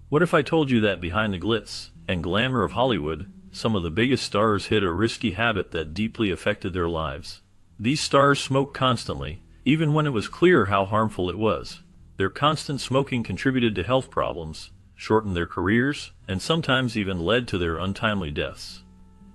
What if I told you that behind the glitz and glamour of Hollywood, some of the biggest stars hid a risky habit that deeply affected their lives? These stars smoked constantly, even when it was clear how harmful it was. Their constant smoking contributed to health problems, shortened their careers, and sometimes even led to their untimely deaths.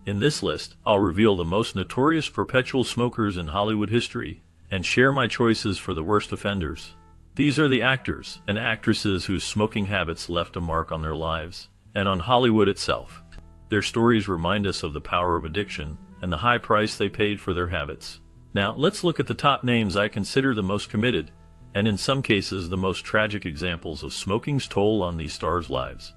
In this list, I'll reveal the most notorious perpetual smokers in Hollywood history and share my choices for the worst offenders. These are the actors and actresses whose smoking habits left a mark on their lives and on Hollywood itself. Their stories remind us of the power of addiction and the high price they paid for their habits. Now, let's look at the top names I consider the most committed, and in some cases the most tragic examples of smoking's toll on these stars' lives.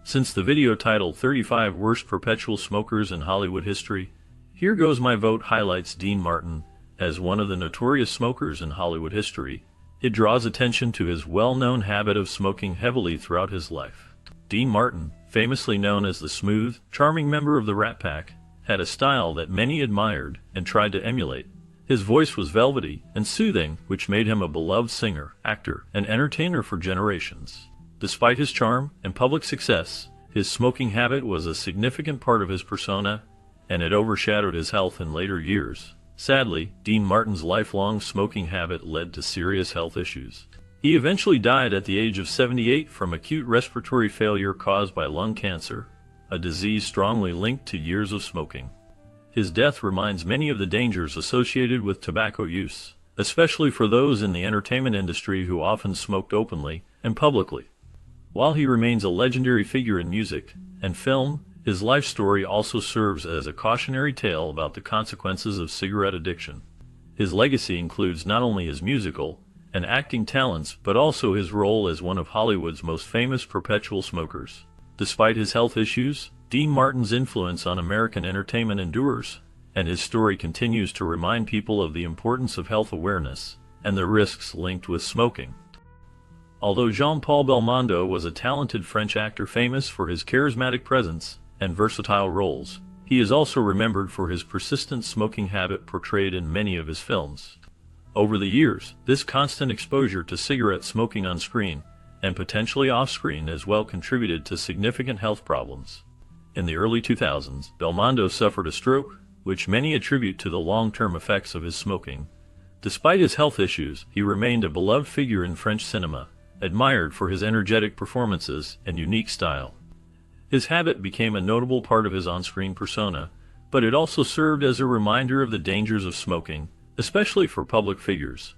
Since the video titled 35 Worst Perpetual Smokers in Hollywood History, here goes my vote highlights Dean Martin as one of the notorious smokers in Hollywood history. It draws attention to his well-known habit of smoking heavily throughout his life. Dean Martin, famously known as the smooth, charming member of the Rat Pack, had a style that many admired and tried to emulate. His voice was velvety and soothing, which made him a beloved singer, actor, and entertainer for generations. Despite his charm and public success, his smoking habit was a significant part of his persona, and it overshadowed his health in later years. Sadly, Dean Martin's lifelong smoking habit led to serious health issues. He eventually died at the age of 78 from acute respiratory failure caused by lung cancer, a disease strongly linked to years of smoking. His death reminds many of the dangers associated with tobacco use, especially for those in the entertainment industry who often smoked openly and publicly. While he remains a legendary figure in music and film, his life story also serves as a cautionary tale about the consequences of cigarette addiction. His legacy includes not only his musical and acting talents, but also his role as one of Hollywood's most famous perpetual smokers. Despite his health issues, Dean Martin's influence on American entertainment endures, and his story continues to remind people of the importance of health awareness and the risks linked with smoking. Although Jean-Paul Belmondo was a talented French actor famous for his charismatic presence and versatile roles, he is also remembered for his persistent smoking habit portrayed in many of his films. Over the years, this constant exposure to cigarette smoking on screen and potentially off-screen as well contributed to significant health problems. In the early 2000s, Belmondo suffered a stroke, which many attribute to the long-term effects of his smoking. Despite his health issues, he remained a beloved figure in French cinema, admired for his energetic performances and unique style. His habit became a notable part of his on-screen persona, but it also served as a reminder of the dangers of smoking, especially for public figures.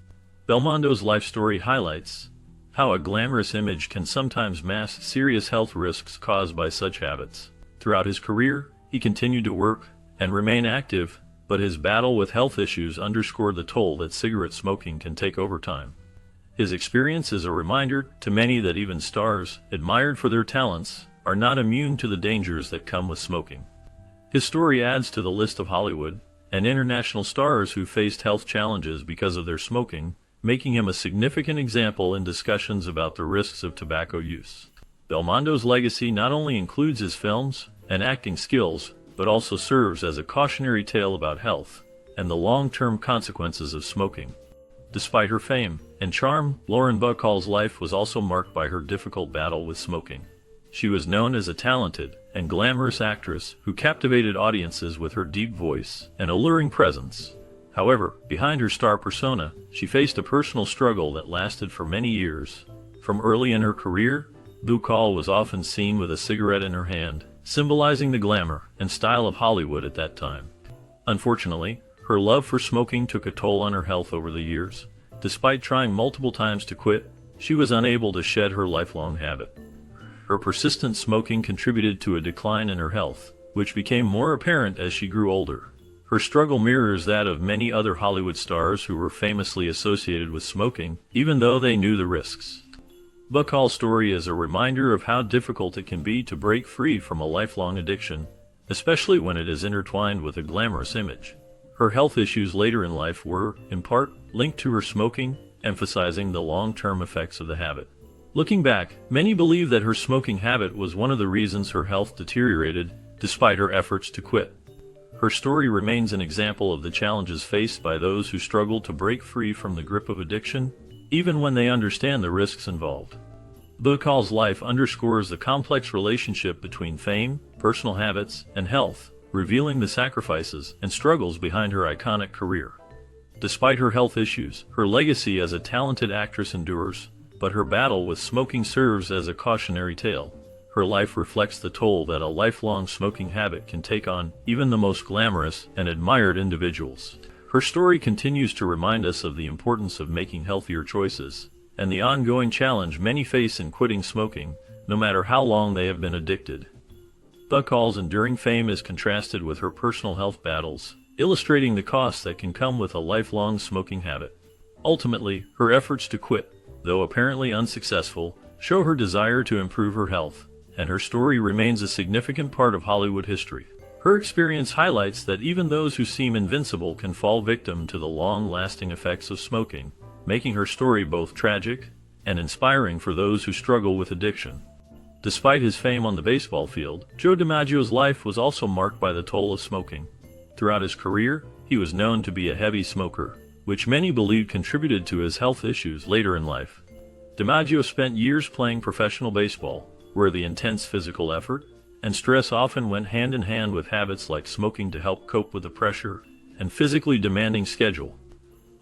Belmondo's life story highlights how a glamorous image can sometimes mask serious health risks caused by such habits. Throughout his career, he continued to work and remain active, but his battle with health issues underscored the toll that cigarette smoking can take over time. His experience is a reminder to many that even stars, admired for their talents, are not immune to the dangers that come with smoking. His story adds to the list of Hollywood and international stars who faced health challenges because of their smoking, making him a significant example in discussions about the risks of tobacco use. Belmondo's legacy not only includes his films and acting skills, but also serves as a cautionary tale about health and the long-term consequences of smoking. Despite her fame and charm, Lauren Bacall's life was also marked by her difficult battle with smoking. She was known as a talented and glamorous actress who captivated audiences with her deep voice and alluring presence. However, behind her star persona, she faced a personal struggle that lasted for many years. From early in her career, Bacall was often seen with a cigarette in her hand, symbolizing the glamour and style of Hollywood at that time. Unfortunately, her love for smoking took a toll on her health over the years. Despite trying multiple times to quit, she was unable to shed her lifelong habit. Her persistent smoking contributed to a decline in her health, which became more apparent as she grew older. Her struggle mirrors that of many other Hollywood stars who were famously associated with smoking, even though they knew the risks. Bacall's story is a reminder of how difficult it can be to break free from a lifelong addiction, especially when it is intertwined with a glamorous image. Her health issues later in life were, in part, linked to her smoking, emphasizing the long-term effects of the habit. Looking back, many believe that her smoking habit was one of the reasons her health deteriorated, despite her efforts to quit. Her story remains an example of the challenges faced by those who struggle to break free from the grip of addiction, even when they understand the risks involved. Bakal's life underscores the complex relationship between fame, personal habits, and health, revealing the sacrifices and struggles behind her iconic career. Despite her health issues, her legacy as a talented actress endures, but her battle with smoking serves as a cautionary tale. Her life reflects the toll that a lifelong smoking habit can take on even the most glamorous and admired individuals. Her story continues to remind us of the importance of making healthier choices, and the ongoing challenge many face in quitting smoking, no matter how long they have been addicted. Bakal's enduring fame is contrasted with her personal health battles, illustrating the costs that can come with a lifelong smoking habit. Ultimately, her efforts to quit, though apparently unsuccessful, show her desire to improve her health, and her story remains a significant part of Hollywood history. Her experience highlights that even those who seem invincible can fall victim to the long-lasting effects of smoking, making her story both tragic and inspiring for those who struggle with addiction. Despite his fame on the baseball field, Joe DiMaggio's life was also marked by the toll of smoking. Throughout his career, he was known to be a heavy smoker, which many believed contributed to his health issues later in life. DiMaggio spent years playing professional baseball, where the intense physical effort and stress often went hand in hand with habits like smoking to help cope with the pressure and physically demanding schedule.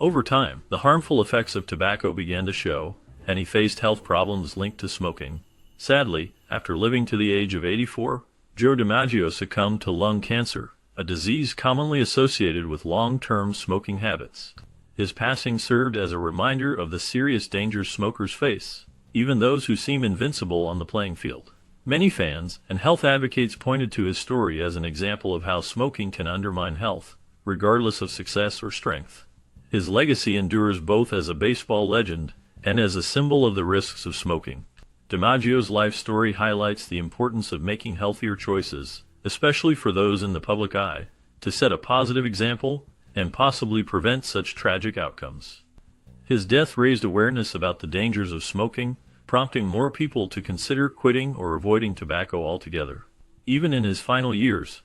Over time, the harmful effects of tobacco began to show, and he faced health problems linked to smoking. Sadly, after living to the age of 84, Joe DiMaggio succumbed to lung cancer, a disease commonly associated with long-term smoking habits. His passing served as a reminder of the serious dangers smokers face, even those who seem invincible on the playing field. Many fans and health advocates pointed to his story as an example of how smoking can undermine health, regardless of success or strength. His legacy endures both as a baseball legend and as a symbol of the risks of smoking. DiMaggio's life story highlights the importance of making healthier choices, especially for those in the public eye, to set a positive example and possibly prevent such tragic outcomes. His death raised awareness about the dangers of smoking, prompting more people to consider quitting or avoiding tobacco altogether. Even in his final years,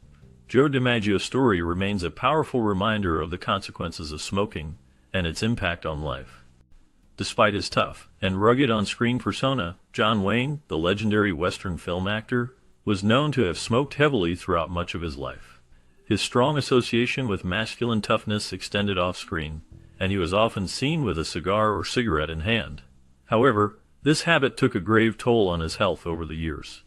Joe DiMaggio's story remains a powerful reminder of the consequences of smoking and its impact on life. Despite his tough and rugged on-screen persona, John Wayne, the legendary Western film actor, was known to have smoked heavily throughout much of his life. His strong association with masculine toughness extended off-screen, and he was often seen with a cigar or cigarette in hand. However, this habit took a grave toll on his health over the years.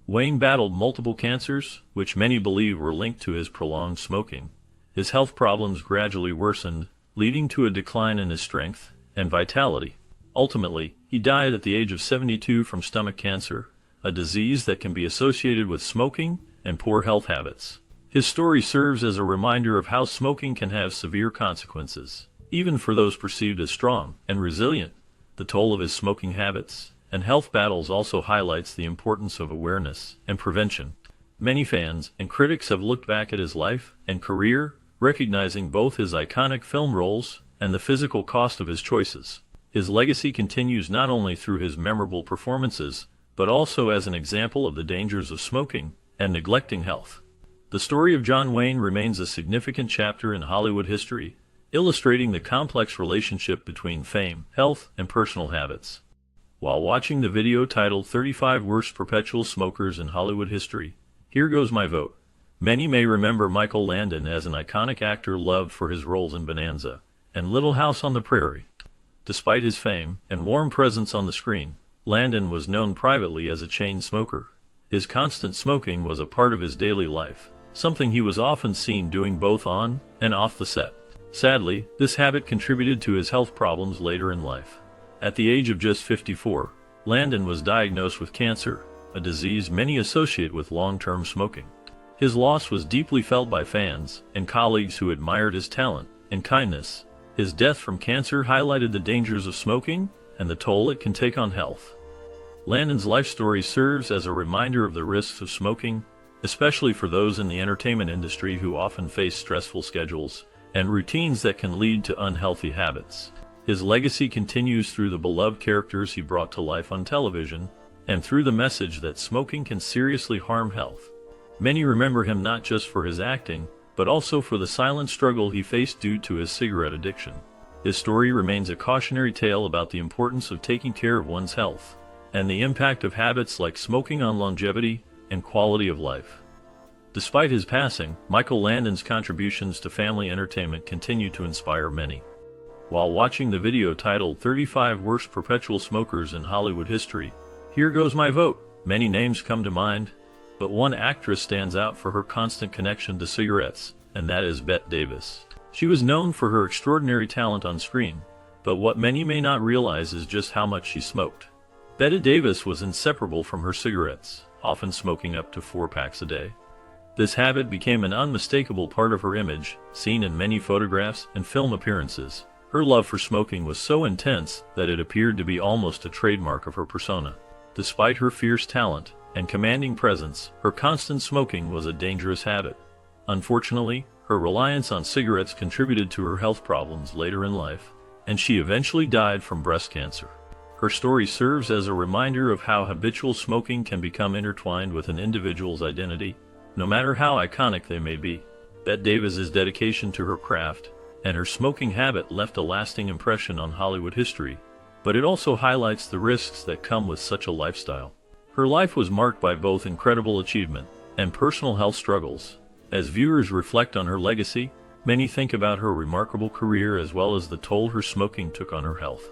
Wayne battled multiple cancers, which many believe were linked to his prolonged smoking. His health problems gradually worsened, leading to a decline in his strength and vitality. Ultimately, he died at the age of 72 from stomach cancer, a disease that can be associated with smoking and poor health habits. His story serves as a reminder of how smoking can have severe consequences, even for those perceived as strong and resilient. The toll of his smoking habits and health battles also highlights the importance of awareness and prevention. Many fans and critics have looked back at his life and career, recognizing both his iconic film roles and the physical cost of his choices. His legacy continues not only through his memorable performances, but also as an example of the dangers of smoking and neglecting health. The story of John Wayne remains a significant chapter in Hollywood history, illustrating the complex relationship between fame, health, and personal habits. While watching the video titled 35 Worst Perpetual Smokers in Hollywood History, here goes my vote. Many may remember Michael Landon as an iconic actor loved for his roles in Bonanza and Little House on the Prairie. Despite his fame and warm presence on the screen, Landon was known privately as a chain smoker. His constant smoking was a part of his daily life, something he was often seen doing both on and off the set. Sadly, this habit contributed to his health problems later in life. At the age of just 54, Landon was diagnosed with cancer, a disease many associate with long-term smoking. His loss was deeply felt by fans and colleagues who admired his talent and kindness. His death from cancer highlighted the dangers of smoking and the toll it can take on health. Landon's life story serves as a reminder of the risks of smoking, especially for those in the entertainment industry who often face stressful schedules and routines that can lead to unhealthy habits. His legacy continues through the beloved characters he brought to life on television and through the message that smoking can seriously harm health. Many remember him not just for his acting, but also for the silent struggle he faced due to his cigarette addiction. His story remains a cautionary tale about the importance of taking care of one's health and the impact of habits like smoking on longevity and quality of life. Despite his passing, Michael Landon's contributions to family entertainment continue to inspire many. While watching the video titled 35 Worst Perpetual Smokers in Hollywood History, here goes my vote. Many names come to mind, but one actress stands out for her constant connection to cigarettes, and that is Bette Davis. She was known for her extraordinary talent on screen, but what many may not realize is just how much she smoked. Bette Davis was inseparable from her cigarettes, often smoking up to 4 packs a day. This habit became an unmistakable part of her image, seen in many photographs and film appearances. Her love for smoking was so intense that it appeared to be almost a trademark of her persona. Despite her fierce talent and commanding presence, her constant smoking was a dangerous habit. Unfortunately, her reliance on cigarettes contributed to her health problems later in life, and she eventually died from breast cancer. Her story serves as a reminder of how habitual smoking can become intertwined with an individual's identity, no matter how iconic they may be. Bette Davis's dedication to her craft and her smoking habit left a lasting impression on Hollywood history, but it also highlights the risks that come with such a lifestyle. Her life was marked by both incredible achievement and personal health struggles. As viewers reflect on her legacy, many think about her remarkable career as well as the toll her smoking took on her health.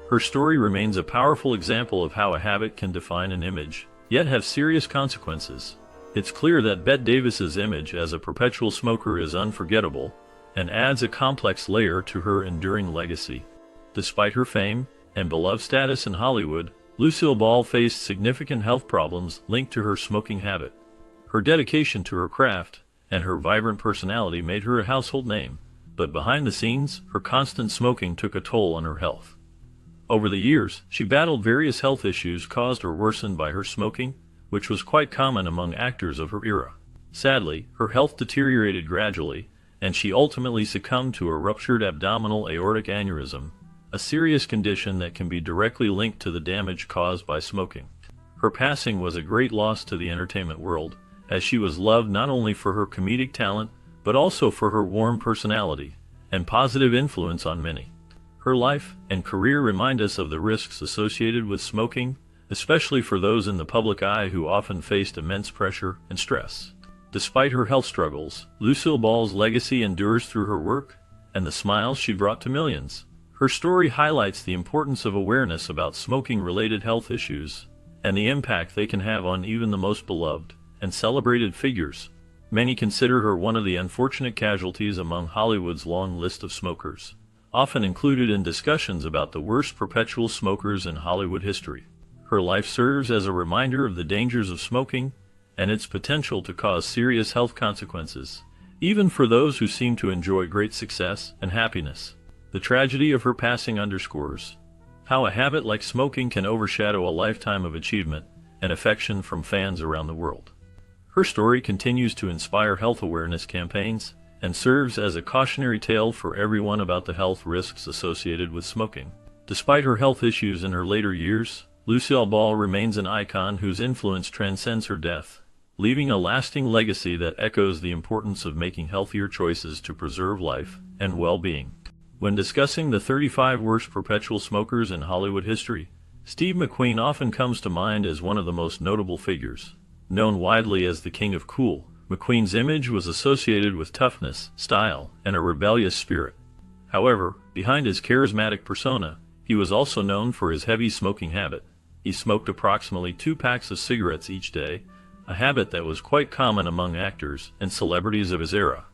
Her story remains a powerful example of how a habit can define an image, yet have serious consequences. It's clear that Bette Davis's image as a perpetual smoker is unforgettable and adds a complex layer to her enduring legacy. Despite her fame and beloved status in Hollywood, Lucille Ball faced significant health problems linked to her smoking habit. Her dedication to her craft and her vibrant personality made her a household name, but behind the scenes, her constant smoking took a toll on her health. Over the years, she battled various health issues caused or worsened by her smoking, which was quite common among actors of her era. Sadly, her health deteriorated gradually, and she ultimately succumbed to a ruptured abdominal aortic aneurysm, a serious condition that can be directly linked to the damage caused by smoking. Her passing was a great loss to the entertainment world, as she was loved not only for her comedic talent, but also for her warm personality and positive influence on many. Her life and career remind us of the risks associated with smoking, especially for those in the public eye who often faced immense pressure and stress. Despite her health struggles, Lucille Ball's legacy endures through her work and the smiles she brought to millions. Her story highlights the importance of awareness about smoking-related health issues and the impact they can have on even the most beloved and celebrated figures. Many consider her one of the unfortunate casualties among Hollywood's long list of smokers, often included in discussions about the worst perpetual smokers in Hollywood history. Her life serves as a reminder of the dangers of smoking and its potential to cause serious health consequences, even for those who seem to enjoy great success and happiness. The tragedy of her passing underscores how a habit like smoking can overshadow a lifetime of achievement and affection from fans around the world. Her story continues to inspire health awareness campaigns and serves as a cautionary tale for everyone about the health risks associated with smoking. Despite her health issues in her later years, Lucille Ball remains an icon whose influence transcends her death, leaving a lasting legacy that echoes the importance of making healthier choices to preserve life and well-being. When discussing the 35 worst perpetual smokers in Hollywood history, Steve McQueen often comes to mind as one of the most notable figures. Known widely as the King of Cool, McQueen's image was associated with toughness, style, and a rebellious spirit. However, behind his charismatic persona, he was also known for his heavy smoking habit. He smoked approximately 2 packs of cigarettes each day, a habit that was quite common among actors and celebrities of his era.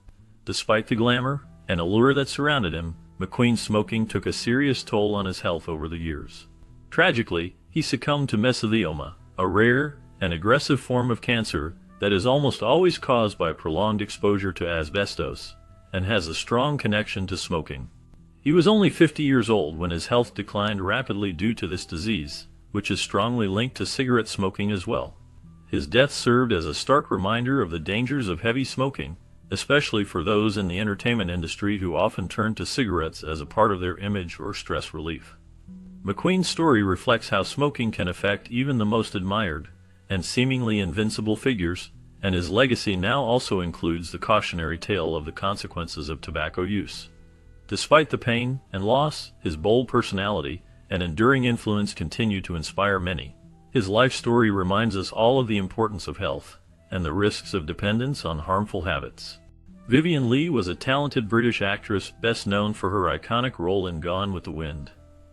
Despite the glamour and allure that surrounded him, McQueen's smoking took a serious toll on his health over the years. Tragically, he succumbed to mesothelioma, a rare and aggressive form of cancer that is almost always caused by prolonged exposure to asbestos and has a strong connection to smoking. He was only 50 years old when his health declined rapidly due to this disease, which is strongly linked to cigarette smoking as well. His death served as a stark reminder of the dangers of heavy smoking, especially for those in the entertainment industry who often turn to cigarettes as a part of their image or stress relief. McQueen's story reflects how smoking can affect even the most admired and seemingly invincible figures, and his legacy now also includes the cautionary tale of the consequences of tobacco use. Despite the pain and loss, his bold personality and enduring influence continue to inspire many. His life story reminds us all of the importance of health and the risks of dependence on harmful habits. Vivien Leigh was a talented British actress best known for her iconic role in Gone with the Wind.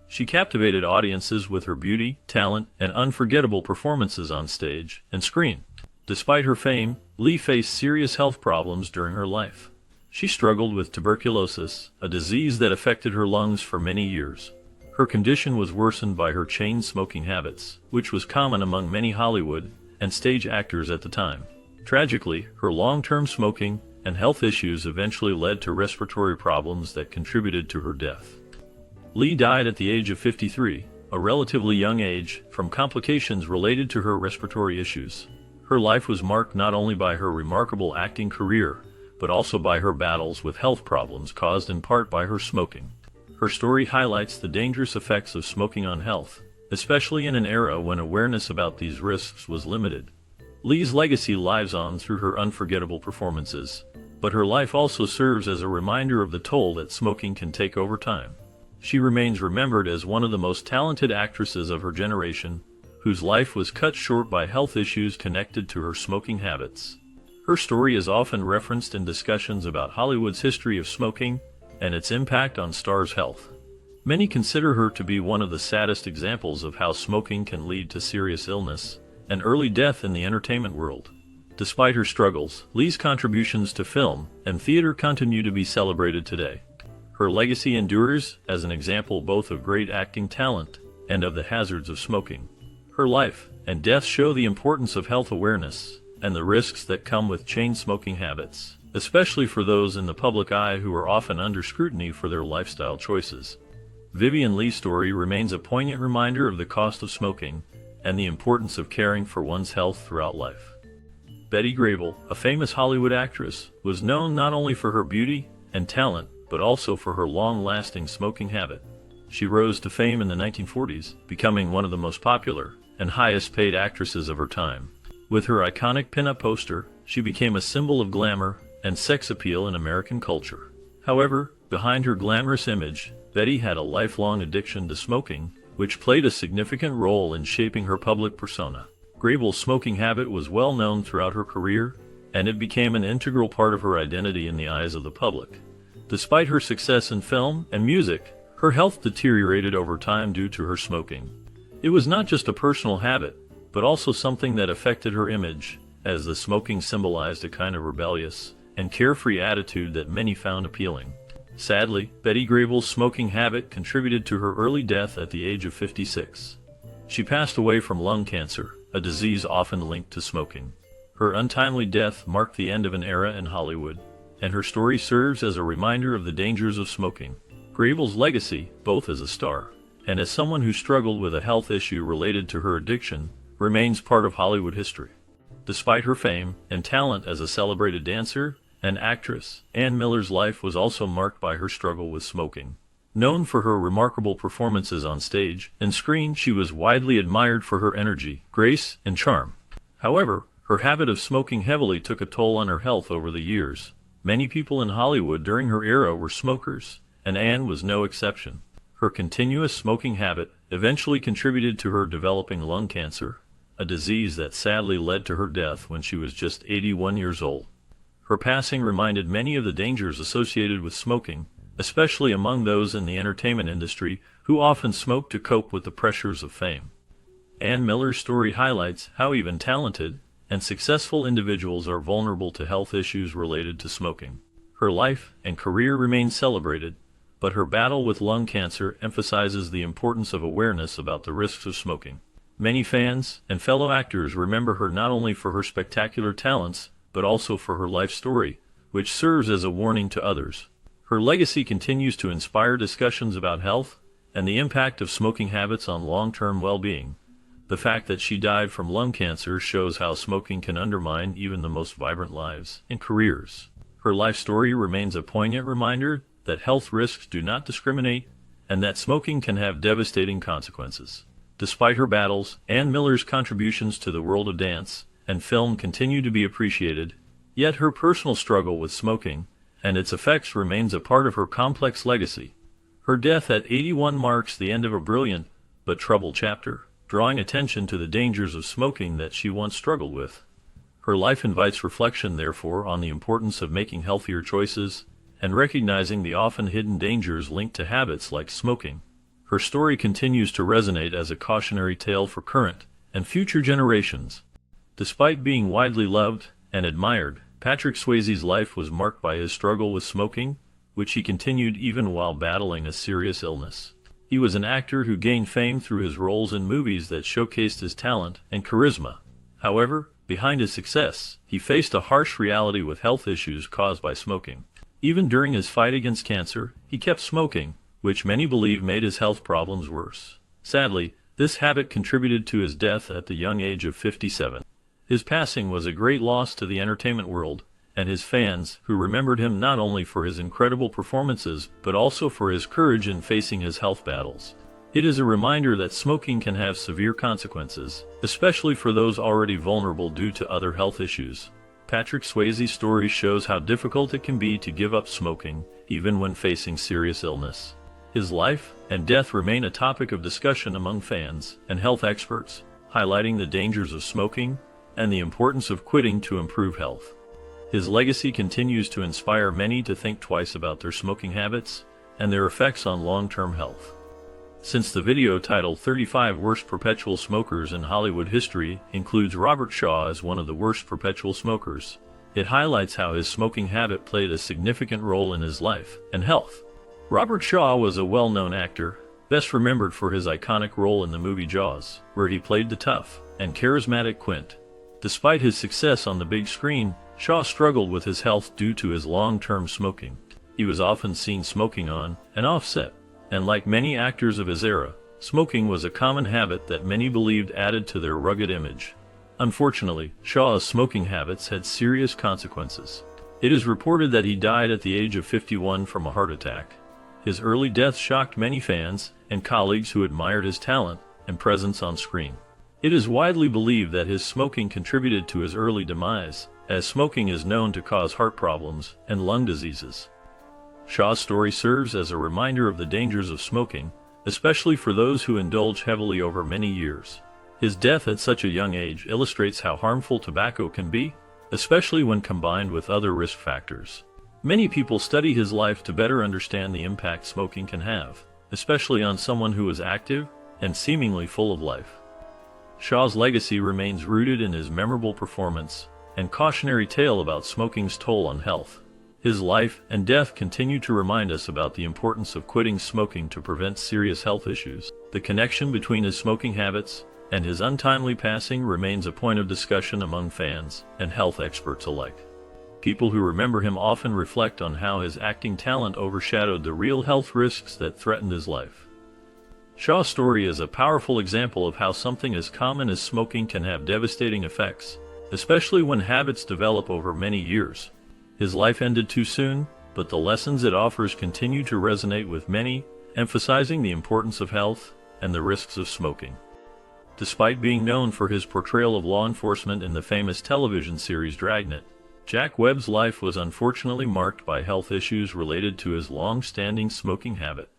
She captivated audiences with her beauty, talent, and unforgettable performances on stage and screen. Despite her fame, Leigh faced serious health problems during her life. She struggled with tuberculosis, a disease that affected her lungs for many years. Her condition was worsened by her chain-smoking habits, which was common among many Hollywood and stage actors at the time. Tragically, her long-term smoking and health issues eventually led to respiratory problems that contributed to her death. Leigh died at the age of 53, a relatively young age, from complications related to her respiratory issues. Her life was marked not only by her remarkable acting career, but also by her battles with health problems caused in part by her smoking. Her story highlights the dangerous effects of smoking on health, especially in an era when awareness about these risks was limited. Leigh's legacy lives on through her unforgettable performances, but her life also serves as a reminder of the toll that smoking can take over time. She remains remembered as one of the most talented actresses of her generation, whose life was cut short by health issues connected to her smoking habits. Her story is often referenced in discussions about Hollywood's history of smoking and its impact on stars' health. Many consider her to be one of the saddest examples of how smoking can lead to serious illness and early death in the entertainment world. Despite her struggles, Leigh's contributions to film and theater continue to be celebrated today. Her legacy endures as an example both of great acting talent and of the hazards of smoking. Her life and death show the importance of health awareness and the risks that come with chain-smoking habits, especially for those in the public eye who are often under scrutiny for their lifestyle choices. Vivien Leigh's story remains a poignant reminder of the cost of smoking and the importance of caring for one's health throughout life. Betty Grable, a famous Hollywood actress, was known not only for her beauty and talent, but also for her long-lasting smoking habit. She rose to fame in the 1940s, becoming one of the most popular and highest-paid actresses of her time. With her iconic pin-up poster, she became a symbol of glamour and sex appeal in American culture. However, behind her glamorous image, Betty had a lifelong addiction to smoking, which played a significant role in shaping her public persona. Grable's smoking habit was well known throughout her career, and it became an integral part of her identity in the eyes of the public. Despite her success in film and music, her health deteriorated over time due to her smoking. It was not just a personal habit, but also something that affected her image, as the smoking symbolized a kind of rebellious and carefree attitude that many found appealing. Sadly, Betty Grable's smoking habit contributed to her early death at the age of 56. She passed away from lung cancer, a disease often linked to smoking. Her untimely death marked the end of an era in Hollywood, and her story serves as a reminder of the dangers of smoking. Grable's legacy, both as a star and as someone who struggled with a health issue related to her addiction, remains part of Hollywood history. Despite her fame and talent as a celebrated dancer and actress, Ann Miller's life was also marked by her struggle with smoking. Known for her remarkable performances on stage and screen, she was widely admired for her energy, grace, and charm. However, her habit of smoking heavily took a toll on her health over the years. Many people in Hollywood during her era were smokers, and Ann was no exception. Her continuous smoking habit eventually contributed to her developing lung cancer, a disease that sadly led to her death when she was just 81 years old. Her passing reminded many of the dangers associated with smoking, especially among those in the entertainment industry who often smoke to cope with the pressures of fame. Ann Miller's story highlights how even talented and successful individuals are vulnerable to health issues related to smoking. Her life and career remain celebrated, but her battle with lung cancer emphasizes the importance of awareness about the risks of smoking. Many fans and fellow actors remember her not only for her spectacular talents, but also for her life story, which serves as a warning to others. Her legacy continues to inspire discussions about health and the impact of smoking habits on long-term well-being. The fact that she died from lung cancer shows how smoking can undermine even the most vibrant lives and careers. Her life story remains a poignant reminder that health risks do not discriminate and that smoking can have devastating consequences. Despite her battles, Ann Miller's contributions to the world of dance and film continue to be appreciated, yet her personal struggle with smoking and its effects remains a part of her complex legacy. Her death at 81 marks the end of a brilliant but troubled chapter, drawing attention to the dangers of smoking that she once struggled with. Her life invites reflection, therefore, on the importance of making healthier choices and recognizing the often hidden dangers linked to habits like smoking. Her story continues to resonate as a cautionary tale for current and future generations. Despite being widely loved and admired, Patrick Swayze's life was marked by his struggle with smoking, which he continued even while battling a serious illness. He was an actor who gained fame through his roles in movies that showcased his talent and charisma. However, behind his success, he faced a harsh reality with health issues caused by smoking. Even during his fight against cancer, he kept smoking, which many believe made his health problems worse. Sadly, this habit contributed to his death at the young age of 57. His passing was a great loss to the entertainment world and his fans, who remembered him not only for his incredible performances but also for his courage in facing his health battles. It is a reminder that smoking can have severe consequences, especially for those already vulnerable due to other health issues. Patrick Swayze's story shows how difficult it can be to give up smoking, even when facing serious illness. His life and death remain a topic of discussion among fans and health experts, highlighting the dangers of smoking and the importance of quitting to improve health. His legacy continues to inspire many to think twice about their smoking habits and their effects on long-term health. Since the video titled 35 Worst Perpetual Smokers in Hollywood History includes Robert Shaw as one of the worst perpetual smokers, it highlights how his smoking habit played a significant role in his life and health. Robert Shaw was a well-known actor, best remembered for his iconic role in the movie Jaws, where he played the tough and charismatic Quint. Despite his success on the big screen, Shaw struggled with his health due to his long-term smoking. He was often seen smoking on and off set, and like many actors of his era, smoking was a common habit that many believed added to their rugged image. Unfortunately, Shaw's smoking habits had serious consequences. It is reported that he died at the age of 51 from a heart attack. His early death shocked many fans and colleagues who admired his talent and presence on screen. It is widely believed that his smoking contributed to his early demise, as smoking is known to cause heart problems and lung diseases. Shaw's story serves as a reminder of the dangers of smoking, especially for those who indulge heavily over many years. His death at such a young age illustrates how harmful tobacco can be, especially when combined with other risk factors. Many people study his life to better understand the impact smoking can have, especially on someone who is active and seemingly full of life. Shaw's legacy remains rooted in his memorable performance and cautionary tale about smoking's toll on health. His life and death continue to remind us about the importance of quitting smoking to prevent serious health issues. The connection between his smoking habits and his untimely passing remains a point of discussion among fans and health experts alike. People who remember him often reflect on how his acting talent overshadowed the real health risks that threatened his life. Shaw's story is a powerful example of how something as common as smoking can have devastating effects, especially when habits develop over many years. His life ended too soon, but the lessons it offers continue to resonate with many, emphasizing the importance of health and the risks of smoking. Despite being known for his portrayal of law enforcement in the famous television series Dragnet, Jack Webb's life was unfortunately marked by health issues related to his long-standing smoking habit.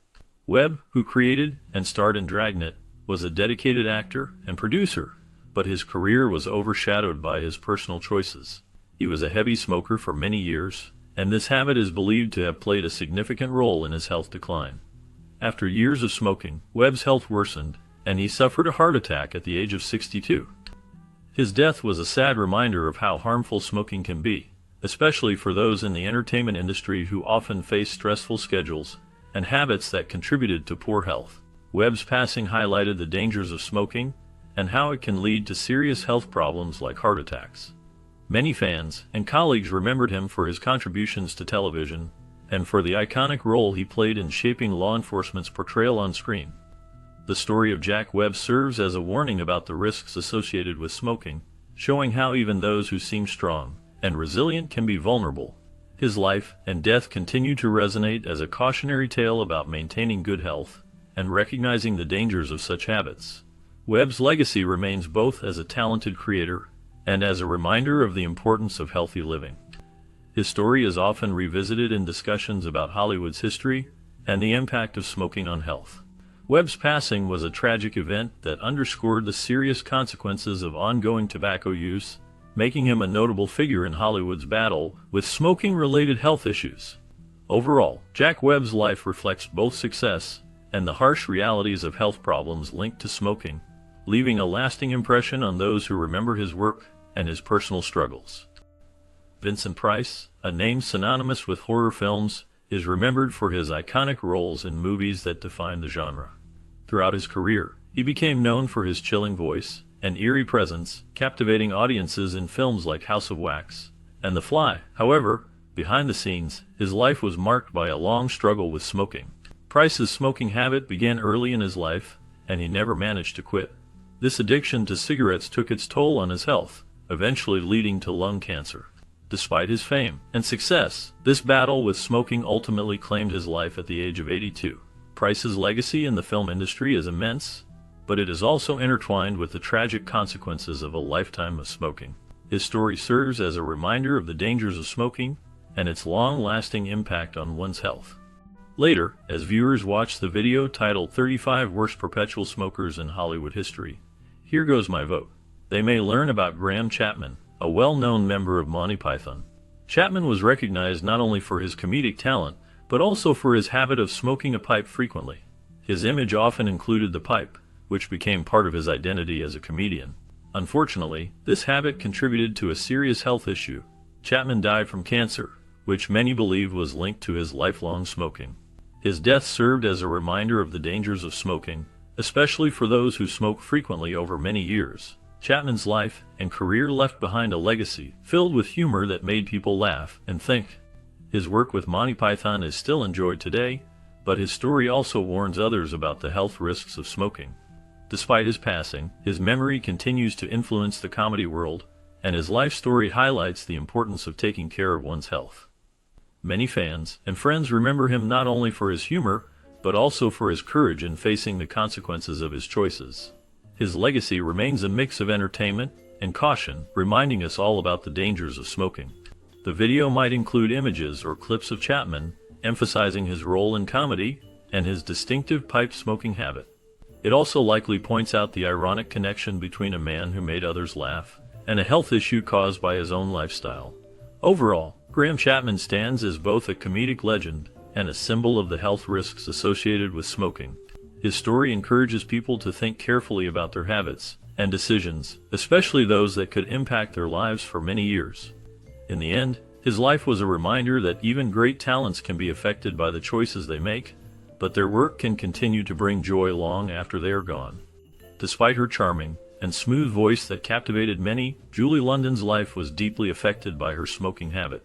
Webb, who created and starred in Dragnet, was a dedicated actor and producer, but his career was overshadowed by his personal choices. He was a heavy smoker for many years, and this habit is believed to have played a significant role in his health decline. After years of smoking, Webb's health worsened, and he suffered a heart attack at the age of 62. His death was a sad reminder of how harmful smoking can be, especially for those in the entertainment industry who often face stressful schedules and habits that contributed to poor health. Webb's passing highlighted the dangers of smoking and how it can lead to serious health problems like heart attacks. Many fans and colleagues remembered him for his contributions to television and for the iconic role he played in shaping law enforcement's portrayal on screen. The story of Jack Webb serves as a warning about the risks associated with smoking, showing how even those who seem strong and resilient can be vulnerable. His life and death continue to resonate as a cautionary tale about maintaining good health and recognizing the dangers of such habits. Webb's legacy remains both as a talented creator and as a reminder of the importance of healthy living. His story is often revisited in discussions about Hollywood's history and the impact of smoking on health. Webb's passing was a tragic event that underscored the serious consequences of ongoing tobacco use, making him a notable figure in Hollywood's battle with smoking-related health issues. Overall, Jack Webb's life reflects both success and the harsh realities of health problems linked to smoking, leaving a lasting impression on those who remember his work and his personal struggles. Vincent Price, a name synonymous with horror films, is remembered for his iconic roles in movies that defined the genre. Throughout his career, he became known for his chilling voice and eerie presence, captivating audiences in films like House of Wax and The Fly. However, behind the scenes, his life was marked by a long struggle with smoking. Price's smoking habit began early in his life, and he never managed to quit. This addiction to cigarettes took its toll on his health, eventually leading to lung cancer. Despite his fame and success, this battle with smoking ultimately claimed his life at the age of 82. Price's legacy in the film industry is immense, but it is also intertwined with the tragic consequences of a lifetime of smoking. His story serves as a reminder of the dangers of smoking and its long-lasting impact on one's health. Later, as viewers watch the video titled 35 Worst Perpetual Smokers in Hollywood History, here goes my vote. They may learn about Graham Chapman, a well-known member of Monty Python. Chapman was recognized not only for his comedic talent, but also for his habit of smoking a pipe frequently. His image often included the pipe, which became part of his identity as a comedian. Unfortunately, this habit contributed to a serious health issue. Chapman died from cancer, which many believe was linked to his lifelong smoking. His death served as a reminder of the dangers of smoking, especially for those who smoke frequently over many years. Chapman's life and career left behind a legacy filled with humor that made people laugh and think. His work with Monty Python is still enjoyed today, but his story also warns others about the health risks of smoking. Despite his passing, his memory continues to influence the comedy world, and his life story highlights the importance of taking care of one's health. Many fans and friends remember him not only for his humor, but also for his courage in facing the consequences of his choices. His legacy remains a mix of entertainment and caution, reminding us all about the dangers of smoking. The video might include images or clips of Chapman, emphasizing his role in comedy and his distinctive pipe smoking habit. It also likely points out the ironic connection between a man who made others laugh and a health issue caused by his own lifestyle. Overall, Graham Chapman stands as both a comedic legend and a symbol of the health risks associated with smoking. His story encourages people to think carefully about their habits and decisions, especially those that could impact their lives for many years. In the end, his life was a reminder that even great talents can be affected by the choices they make, but their work can continue to bring joy long after they are gone. Despite her charming and smooth voice that captivated many, Julie London's life was deeply affected by her smoking habit.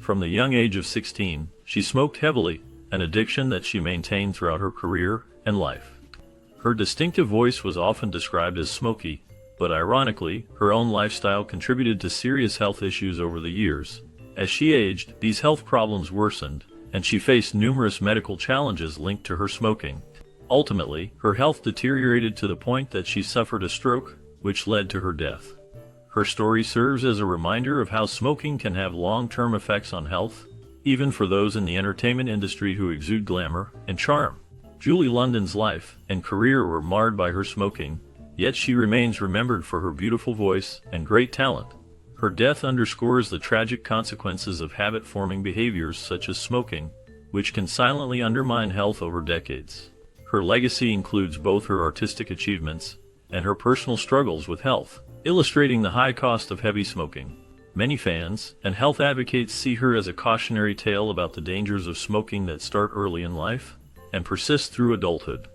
From the young age of 16, she smoked heavily, an addiction that she maintained throughout her career and life. Her distinctive voice was often described as smoky, but ironically, her own lifestyle contributed to serious health issues over the years. As she aged, these health problems worsened, and she faced numerous medical challenges linked to her smoking. Ultimately, her health deteriorated to the point that she suffered a stroke, which led to her death. Her story serves as a reminder of how smoking can have long-term effects on health, even for those in the entertainment industry who exude glamour and charm. Julie London's life and career were marred by her smoking, yet she remains remembered for her beautiful voice and great talent. Her death underscores the tragic consequences of habit-forming behaviors such as smoking, which can silently undermine health over decades. Her legacy includes both her artistic achievements and her personal struggles with health, illustrating the high cost of heavy smoking. Many fans and health advocates see her as a cautionary tale about the dangers of smoking that start early in life and persist through adulthood.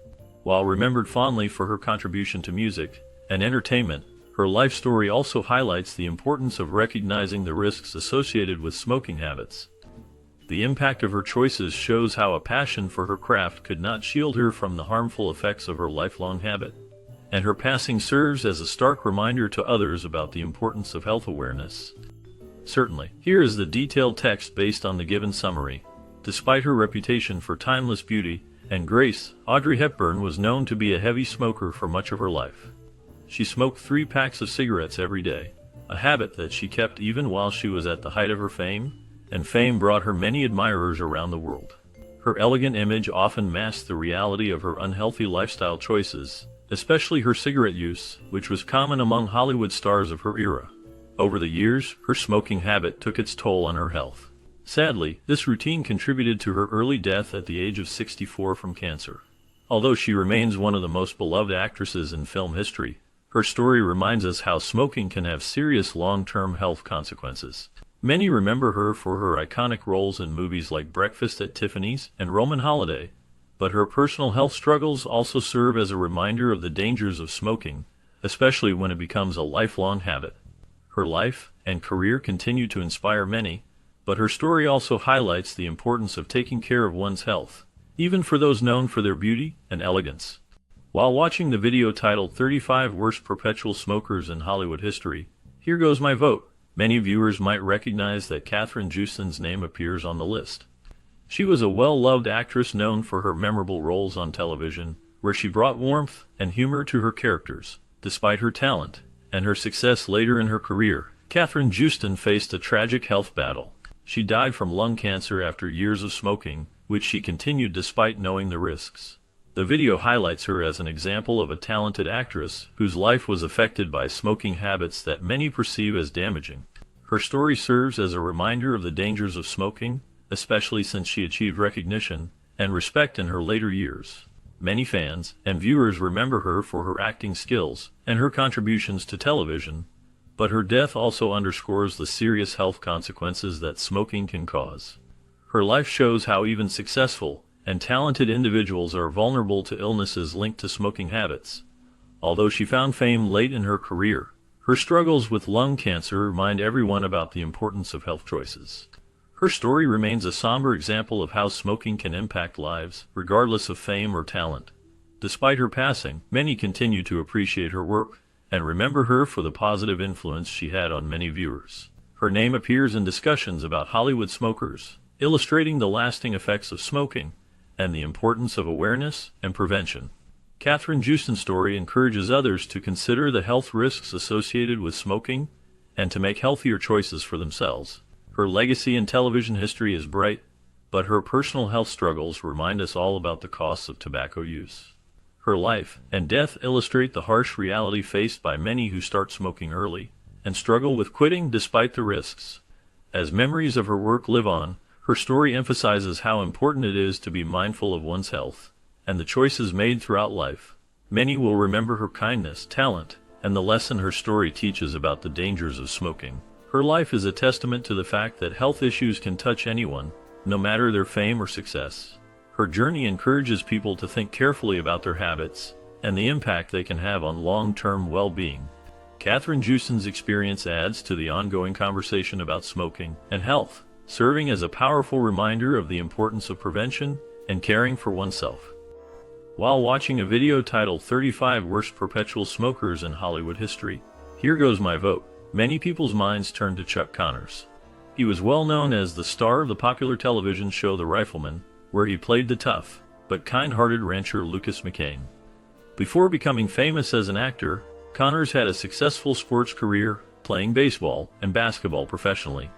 While remembered fondly for her contribution to music and entertainment, her life story also highlights the importance of recognizing the risks associated with smoking habits. The impact of her choices shows how a passion for her craft could not shield her from the harmful effects of her lifelong habit, and her passing serves as a stark reminder to others about the importance of health awareness. Certainly, here is the detailed text based on the given summary. Despite her reputation for timeless beauty and grace, Audrey Hepburn was known to be a heavy smoker for much of her life. She smoked 3 packs of cigarettes every day, a habit that she kept even while she was at the height of her fame, and fame brought her many admirers around the world. Her elegant image often masked the reality of her unhealthy lifestyle choices, especially her cigarette use, which was common among Hollywood stars of her era. Over the years, her smoking habit took its toll on her health. Sadly, this routine contributed to her early death at the age of 64 from cancer. Although she remains one of the most beloved actresses in film history, her story reminds us how smoking can have serious long-term health consequences. Many remember her for her iconic roles in movies like Breakfast at Tiffany's and Roman Holiday, but her personal health struggles also serve as a reminder of the dangers of smoking, especially when it becomes a lifelong habit. Her life and career continue to inspire many, but her story also highlights the importance of taking care of one's health, even for those known for their beauty and elegance. While watching the video titled 35 Worst Perpetual Smokers in Hollywood History, here goes my vote. Many viewers might recognize that Kathryn Joosten's name appears on the list. She was a well-loved actress known for her memorable roles on television, where she brought warmth and humor to her characters. Despite her talent and her success later in her career, Kathryn Joosten faced a tragic health battle. She died from lung cancer after years of smoking, which she continued despite knowing the risks. The video highlights her as an example of a talented actress whose life was affected by smoking habits that many perceive as damaging. Her story serves as a reminder of the dangers of smoking, especially since she achieved recognition and respect in her later years. Many fans and viewers remember her for her acting skills and her contributions to television, but her death also underscores the serious health consequences that smoking can cause. Her life shows how even successful and talented individuals are vulnerable to illnesses linked to smoking habits. Although she found fame late in her career, her struggles with lung cancer remind everyone about the importance of health choices. Her story remains a somber example of how smoking can impact lives, regardless of fame or talent. Despite her passing, many continue to appreciate her work and remember her for the positive influence she had on many viewers. Her name appears in discussions about Hollywood smokers, illustrating the lasting effects of smoking and the importance of awareness and prevention. Kathryn Joosten's story encourages others to consider the health risks associated with smoking and to make healthier choices for themselves. Her legacy in television history is bright, but her personal health struggles remind us all about the costs of tobacco use. Her life and death illustrate the harsh reality faced by many who start smoking early and struggle with quitting despite the risks. As memories of her work live on, her story emphasizes how important it is to be mindful of one's health and the choices made throughout life. Many will remember her kindness, talent, and the lesson her story teaches about the dangers of smoking. Her life is a testament to the fact that health issues can touch anyone, no matter their fame or success. Her journey encourages people to think carefully about their habits and the impact they can have on long-term well-being. Kathryn Joosten's experience adds to the ongoing conversation about smoking and health, serving as a powerful reminder of the importance of prevention and caring for oneself. While watching a video titled 35 Worst Perpetual Smokers in Hollywood History, here goes my vote. Many people's minds turn to Chuck Connors. He was well known as the star of the popular television show The Rifleman, where he played the tough but kind-hearted rancher Lucas McCain. Before becoming famous as an actor, Connors had a successful sports career, playing baseball and basketball professionally.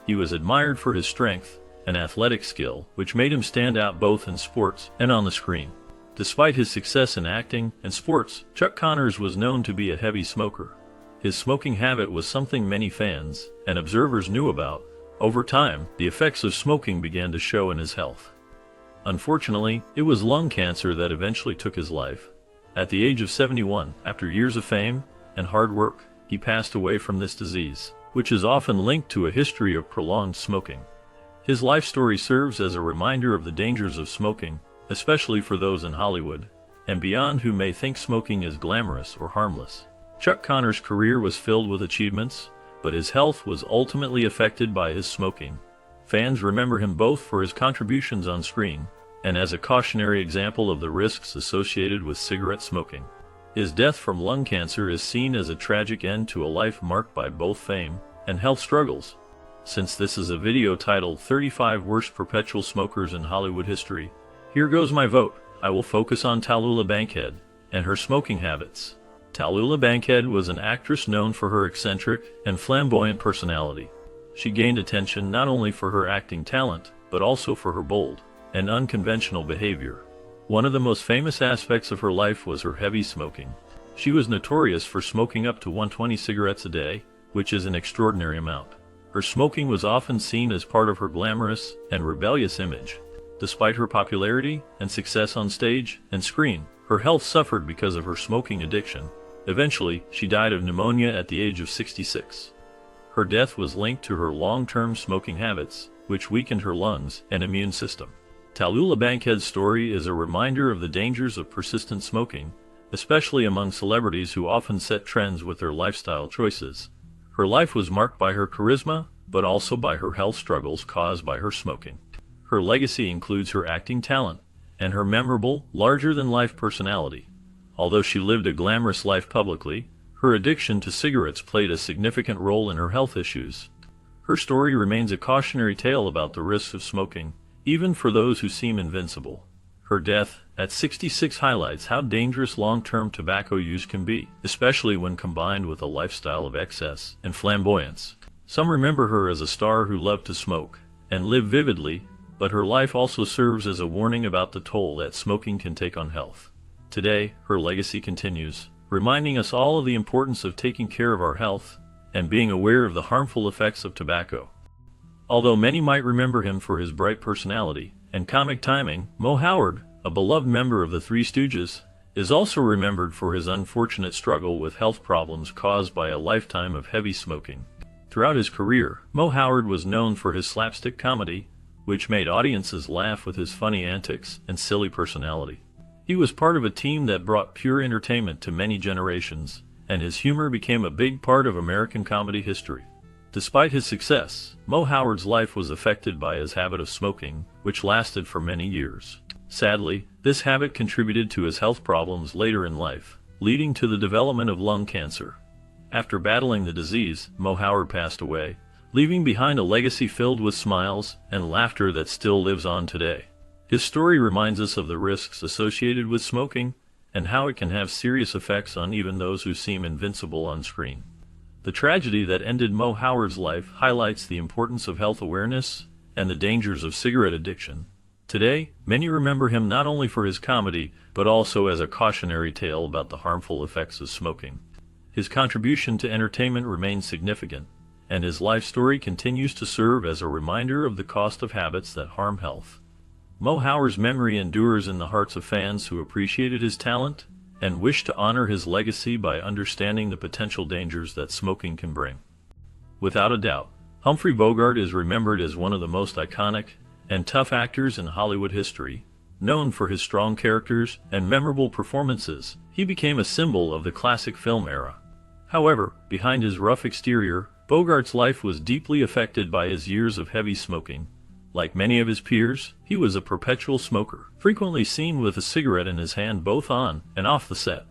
He was admired for his strength and athletic skill, which made him stand out both in sports and on the screen. Despite his success in acting and sports, Chuck Connors was known to be a heavy smoker. His smoking habit was something many fans and observers knew about. Over time, the effects of smoking began to show in his health. Unfortunately, it was lung cancer that eventually took his life. At the age of 71, after years of fame and hard work, he passed away from this disease, which is often linked to a history of prolonged smoking. His life story serves as a reminder of the dangers of smoking, especially for those in Hollywood and beyond who may think smoking is glamorous or harmless. Chuck Connors' career was filled with achievements, but his health was ultimately affected by his smoking. Fans remember him both for his contributions on screen and as a cautionary example of the risks associated with cigarette smoking. His death from lung cancer is seen as a tragic end to a life marked by both fame and health struggles. Since this is a video titled 35 Worst Perpetual Smokers in Hollywood History, here goes my vote. I will focus on Tallulah Bankhead and her smoking habits. Tallulah Bankhead was an actress known for her eccentric and flamboyant personality. She gained attention not only for her acting talent, but also for her bold, and unconventional behavior. One of the most famous aspects of her life was her heavy smoking. She was notorious for smoking up to 120 cigarettes a day, which is an extraordinary amount. Her smoking was often seen as part of her glamorous and rebellious image. Despite her popularity and success on stage and screen, her health suffered because of her smoking addiction. Eventually, she died of pneumonia at the age of 66. Her death was linked to her long-term smoking habits, which weakened her lungs and immune system. Tallulah Bankhead's story is a reminder of the dangers of persistent smoking, especially among celebrities who often set trends with their lifestyle choices. Her life was marked by her charisma, but also by her health struggles caused by her smoking. Her legacy includes her acting talent and her memorable, larger-than-life personality. Although she lived a glamorous life publicly, her addiction to cigarettes played a significant role in her health issues. Her story remains a cautionary tale about the risks of smoking, even for those who seem invincible. Her death, at 66, highlights how dangerous long-term tobacco use can be, especially when combined with a lifestyle of excess and flamboyance. Some remember her as a star who loved to smoke and live vividly, but her life also serves as a warning about the toll that smoking can take on health. Today, her legacy continues, reminding us all of the importance of taking care of our health and being aware of the harmful effects of tobacco. Although many might remember him for his bright personality and comic timing, Mo Howard, a beloved member of the Three Stooges, is also remembered for his unfortunate struggle with health problems caused by a lifetime of heavy smoking. Throughout his career, Mo Howard was known for his slapstick comedy, which made audiences laugh with his funny antics and silly personality. He was part of a team that brought pure entertainment to many generations, and his humor became a big part of American comedy history. Despite his success, Mo Howard's life was affected by his habit of smoking, which lasted for many years. Sadly, this habit contributed to his health problems later in life, leading to the development of lung cancer. After battling the disease, Mo Howard passed away, leaving behind a legacy filled with smiles and laughter that still lives on today. His story reminds us of the risks associated with smoking and how it can have serious effects on even those who seem invincible on screen. The tragedy that ended Mo Howard's life highlights the importance of health awareness and the dangers of cigarette addiction. Today, many remember him not only for his comedy, but also as a cautionary tale about the harmful effects of smoking. His contribution to entertainment remains significant, and his life story continues to serve as a reminder of the cost of habits that harm health. Mo Howard's memory endures in the hearts of fans who appreciated his talent and wish to honor his legacy by understanding the potential dangers that smoking can bring. Without a doubt, Humphrey Bogart is remembered as one of the most iconic and tough actors in Hollywood history. Known for his strong characters and memorable performances, he became a symbol of the classic film era. However, behind his rough exterior, Bogart's life was deeply affected by his years of heavy smoking. Like many of his peers, he was a perpetual smoker, frequently seen with a cigarette in his hand both on and off the set.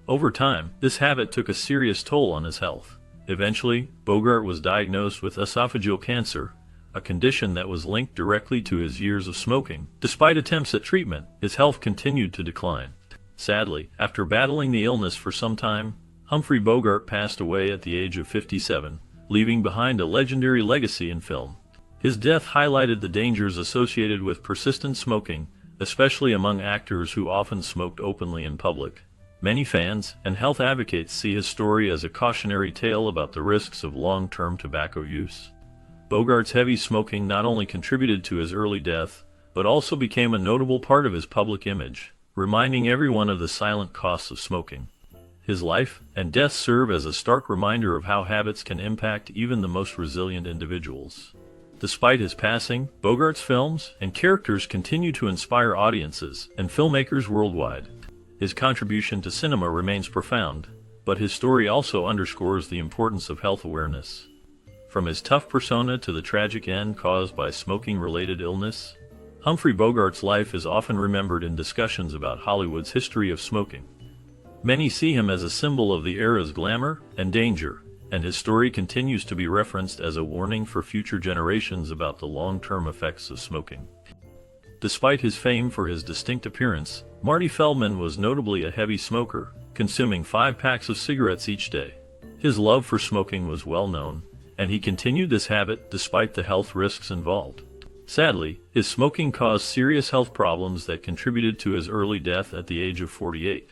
Over time, this habit took a serious toll on his health. Eventually, Bogart was diagnosed with esophageal cancer, a condition that was linked directly to his years of smoking. Despite attempts at treatment, his health continued to decline. Sadly, after battling the illness for some time, Humphrey Bogart passed away at the age of 57, leaving behind a legendary legacy in film. His death highlighted the dangers associated with persistent smoking, especially among actors who often smoked openly in public. Many fans and health advocates see his story as a cautionary tale about the risks of long-term tobacco use. Bogart's heavy smoking not only contributed to his early death, but also became a notable part of his public image, reminding everyone of the silent costs of smoking. His life and death serve as a stark reminder of how habits can impact even the most resilient individuals. Despite his passing, Bogart's films and characters continue to inspire audiences and filmmakers worldwide. His contribution to cinema remains profound, but his story also underscores the importance of health awareness. From his tough persona to the tragic end caused by smoking-related illness, Humphrey Bogart's life is often remembered in discussions about Hollywood's history of smoking. Many see him as a symbol of the era's glamour and danger, and his story continues to be referenced as a warning for future generations about the long-term effects of smoking. Despite his fame for his distinct appearance, Marty Feldman was notably a heavy smoker, consuming 5 packs of cigarettes each day. His love for smoking was well known, and he continued this habit despite the health risks involved. Sadly, his smoking caused serious health problems that contributed to his early death at the age of 48.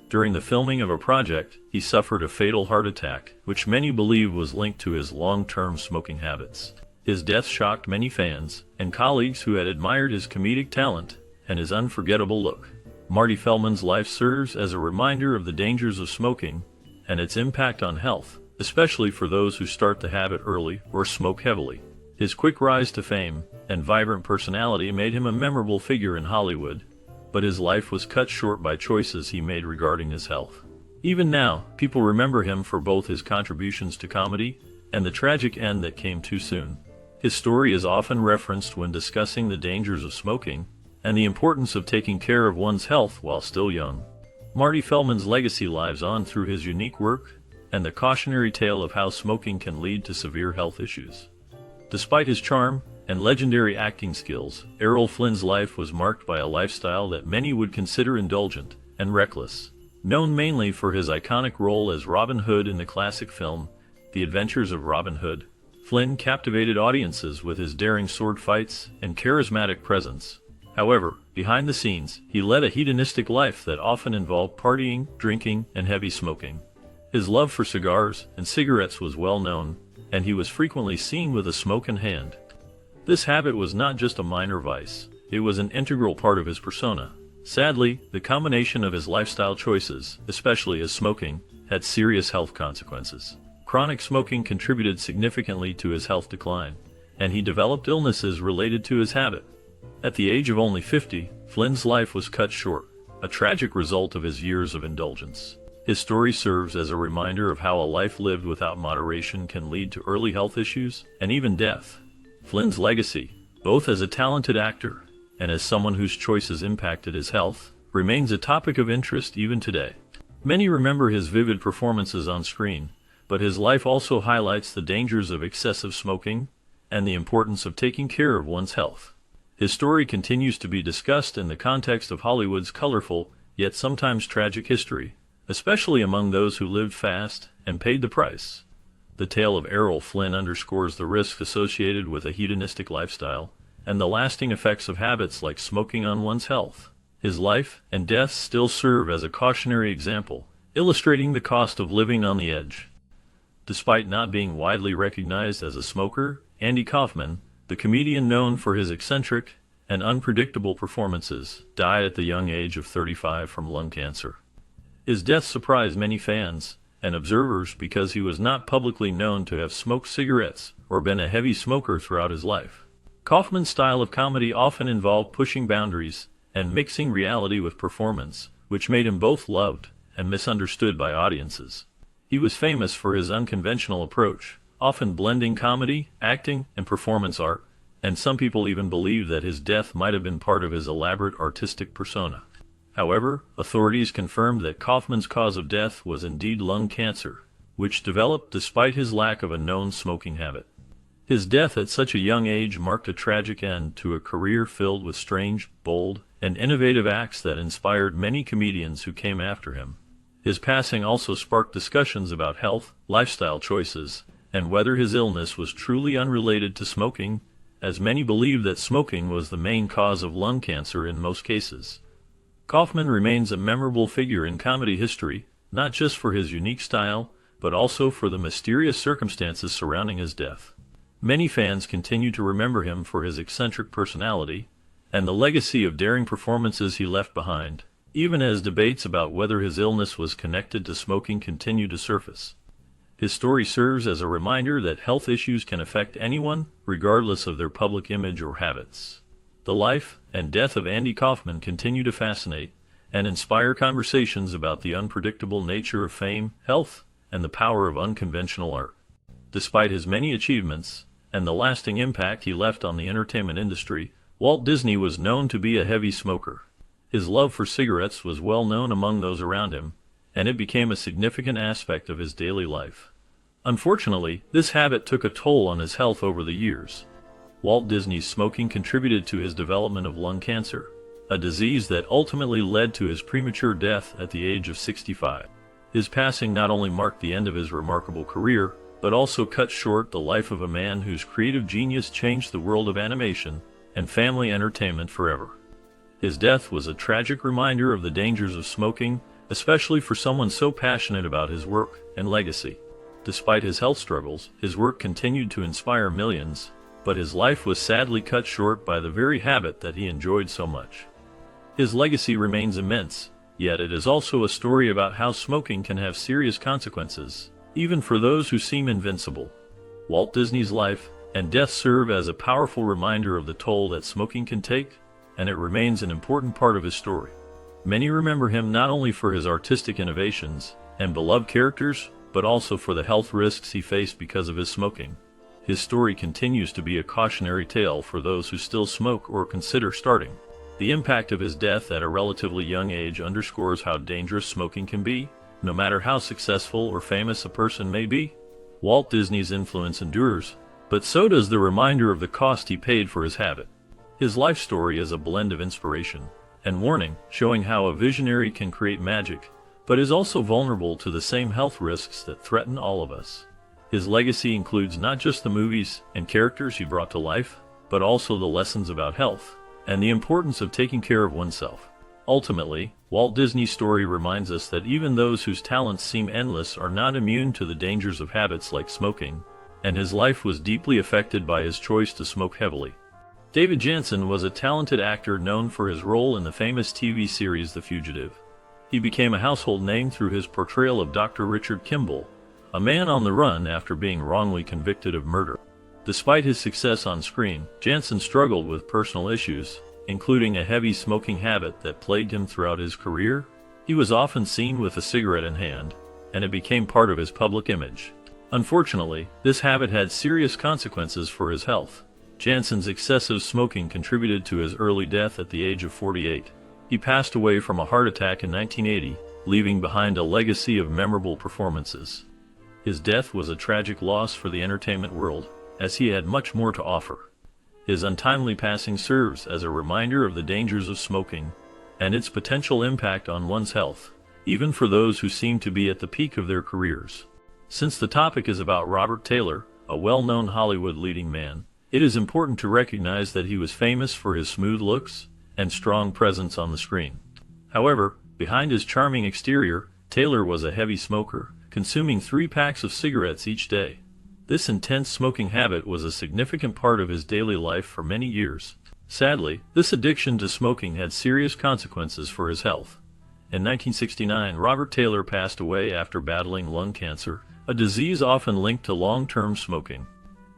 During the filming of a project, he suffered a fatal heart attack, which many believe was linked to his long-term smoking habits. His death shocked many fans and colleagues who had admired his comedic talent and his unforgettable look. Marty Feldman's life serves as a reminder of the dangers of smoking and its impact on health, especially for those who start the habit early or smoke heavily. His quick rise to fame and vibrant personality made him a memorable figure in Hollywood, but his life was cut short by choices he made regarding his health. Even now, people remember him for both his contributions to comedy and the tragic end that came too soon. His story is often referenced when discussing the dangers of smoking and the importance of taking care of one's health while still young. Marty Feldman's legacy lives on through his unique work and the cautionary tale of how smoking can lead to severe health issues. Despite his charm and legendary acting skills, Errol Flynn's life was marked by a lifestyle that many would consider indulgent and reckless. Known mainly for his iconic role as Robin Hood in the classic film The Adventures of Robin Hood, Flynn captivated audiences with his daring sword fights and charismatic presence. However, behind the scenes, he led a hedonistic life that often involved partying, drinking, and heavy smoking. His love for cigars and cigarettes was well known, and he was frequently seen with a smoke in hand. This habit was not just a minor vice, it was an integral part of his persona. Sadly, the combination of his lifestyle choices, especially his smoking, had serious health consequences. Chronic smoking contributed significantly to his health decline, and he developed illnesses related to his habit. At the age of only 50, Flynn's life was cut short, a tragic result of his years of indulgence. His story serves as a reminder of how a life lived without moderation can lead to early health issues and even death. Flynn's legacy, both as a talented actor and as someone whose choices impacted his health, remains a topic of interest even today. Many remember his vivid performances on screen, but his life also highlights the dangers of excessive smoking and the importance of taking care of one's health. His story continues to be discussed in the context of Hollywood's colorful, yet sometimes tragic history, especially among those who lived fast and paid the price. The tale of Errol Flynn underscores the risks associated with a hedonistic lifestyle and the lasting effects of habits like smoking on one's health. His life and death still serve as a cautionary example, illustrating the cost of living on the edge. Despite not being widely recognized as a smoker, Andy Kaufman, the comedian known for his eccentric and unpredictable performances, died at the young age of 35 from lung cancer. His death surprised many fans and observers because he was not publicly known to have smoked cigarettes or been a heavy smoker throughout his life. Kaufman's style of comedy often involved pushing boundaries and mixing reality with performance, which made him both loved and misunderstood by audiences. He was famous for his unconventional approach, often blending comedy, acting, and performance art, and some people even believe that his death might have been part of his elaborate artistic persona. However, authorities confirmed that Kaufman's cause of death was indeed lung cancer, which developed despite his lack of a known smoking habit. His death at such a young age marked a tragic end to a career filled with strange, bold, and innovative acts that inspired many comedians who came after him. His passing also sparked discussions about health, lifestyle choices, and whether his illness was truly unrelated to smoking, as many believe that smoking was the main cause of lung cancer in most cases. Kaufman remains a memorable figure in comedy history, not just for his unique style, but also for the mysterious circumstances surrounding his death. Many fans continue to remember him for his eccentric personality and the legacy of daring performances he left behind, even as debates about whether his illness was connected to smoking continue to surface. His story serves as a reminder that health issues can affect anyone, regardless of their public image or habits. The life and death of Andy Kaufman continue to fascinate and inspire conversations about the unpredictable nature of fame, health, and the power of unconventional art. Despite his many achievements and the lasting impact he left on the entertainment industry, Walt Disney was known to be a heavy smoker. His love for cigarettes was well known among those around him, and it became a significant aspect of his daily life. Unfortunately, this habit took a toll on his health over the years. Walt Disney's smoking contributed to his development of lung cancer, a disease that ultimately led to his premature death at the age of 65. His passing not only marked the end of his remarkable career, but also cut short the life of a man whose creative genius changed the world of animation and family entertainment forever. His death was a tragic reminder of the dangers of smoking, especially for someone so passionate about his work and legacy. Despite his health struggles, his work continued to inspire millions, but his life was sadly cut short by the very habit that he enjoyed so much. His legacy remains immense, yet it is also a story about how smoking can have serious consequences, even for those who seem invincible. Walt Disney's life and death serve as a powerful reminder of the toll that smoking can take, and it remains an important part of his story. Many remember him not only for his artistic innovations and beloved characters, but also for the health risks he faced because of his smoking. His story continues to be a cautionary tale for those who still smoke or consider starting. The impact of his death at a relatively young age underscores how dangerous smoking can be, no matter how successful or famous a person may be. Walt Disney's influence endures, but so does the reminder of the cost he paid for his habit. His life story is a blend of inspiration and warning, showing how a visionary can create magic, but is also vulnerable to the same health risks that threaten all of us. His legacy includes not just the movies and characters he brought to life, but also the lessons about health and the importance of taking care of oneself. Ultimately, Walt Disney's story reminds us that even those whose talents seem endless are not immune to the dangers of habits like smoking, and his life was deeply affected by his choice to smoke heavily. David Janssen was a talented actor known for his role in the famous TV series The Fugitive. He became a household name through his portrayal of Dr. Richard Kimball, a man on the run after being wrongly convicted of murder. Despite his success on screen, Janssen struggled with personal issues, including a heavy smoking habit that plagued him throughout his career. He was often seen with a cigarette in hand, and it became part of his public image. Unfortunately, this habit had serious consequences for his health. Janssen's excessive smoking contributed to his early death at the age of 48. He passed away from a heart attack in 1980, leaving behind a legacy of memorable performances. His death was a tragic loss for the entertainment world, as he had much more to offer. His untimely passing serves as a reminder of the dangers of smoking and its potential impact on one's health, even for those who seem to be at the peak of their careers. Since the topic is about Robert Taylor, a well-known Hollywood leading man, it is important to recognize that he was famous for his smooth looks and strong presence on the screen. However, behind his charming exterior, Taylor was a heavy smoker, consuming 3 packs of cigarettes each day. This intense smoking habit was a significant part of his daily life for many years. Sadly, this addiction to smoking had serious consequences for his health. In 1969, Robert Taylor passed away after battling lung cancer, a disease often linked to long-term smoking.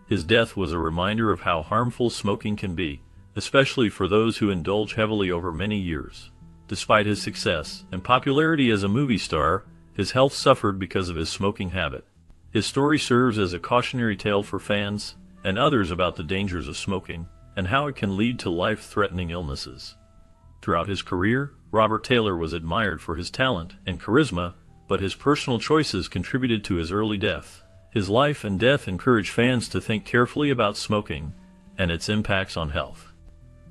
His death was a reminder of how harmful smoking can be, especially for those who indulge heavily over many years. Despite his success and popularity as a movie star, his health suffered because of his smoking habit. His story serves as a cautionary tale for fans and others about the dangers of smoking and how it can lead to life-threatening illnesses. Throughout his career, Robert Taylor was admired for his talent and charisma, but his personal choices contributed to his early death. His life and death encourage fans to think carefully about smoking and its impacts on health.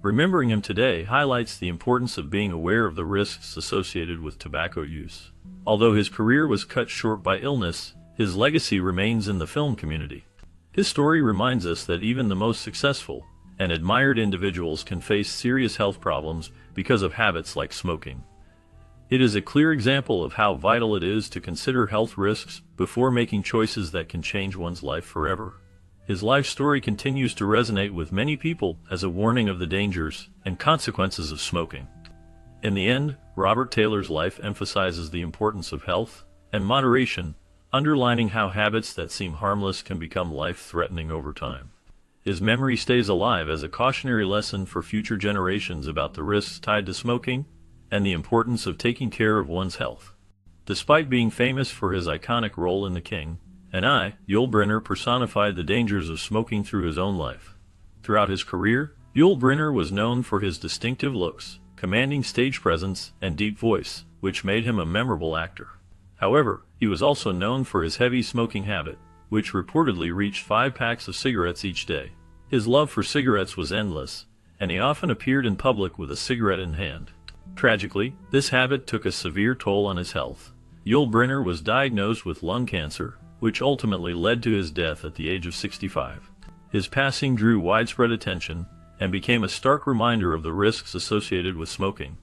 Remembering him today highlights the importance of being aware of the risks associated with tobacco use. Although his career was cut short by illness, his legacy remains in the film community. His story reminds us that even the most successful and admired individuals can face serious health problems because of habits like smoking. It is a clear example of how vital it is to consider health risks before making choices that can change one's life forever. His life story continues to resonate with many people as a warning of the dangers and consequences of smoking. In the end, Robert Taylor's life emphasizes the importance of health and moderation, underlining how habits that seem harmless can become life-threatening over time. His memory stays alive as a cautionary lesson for future generations about the risks tied to smoking and the importance of taking care of one's health. Despite being famous for his iconic role in The King and I, Yul Brynner personified the dangers of smoking through his own life. Throughout his career, Yul Brynner was known for his distinctive looks, commanding stage presence, and deep voice, which made him a memorable actor. However, he was also known for his heavy smoking habit, which reportedly reached 5 packs of cigarettes each day. His love for cigarettes was endless, and he often appeared in public with a cigarette in hand. Tragically, this habit took a severe toll on his health. Yul Brynner was diagnosed with lung cancer, which ultimately led to his death at the age of 65. His passing drew widespread attention, and became a stark reminder of the risks associated with smoking.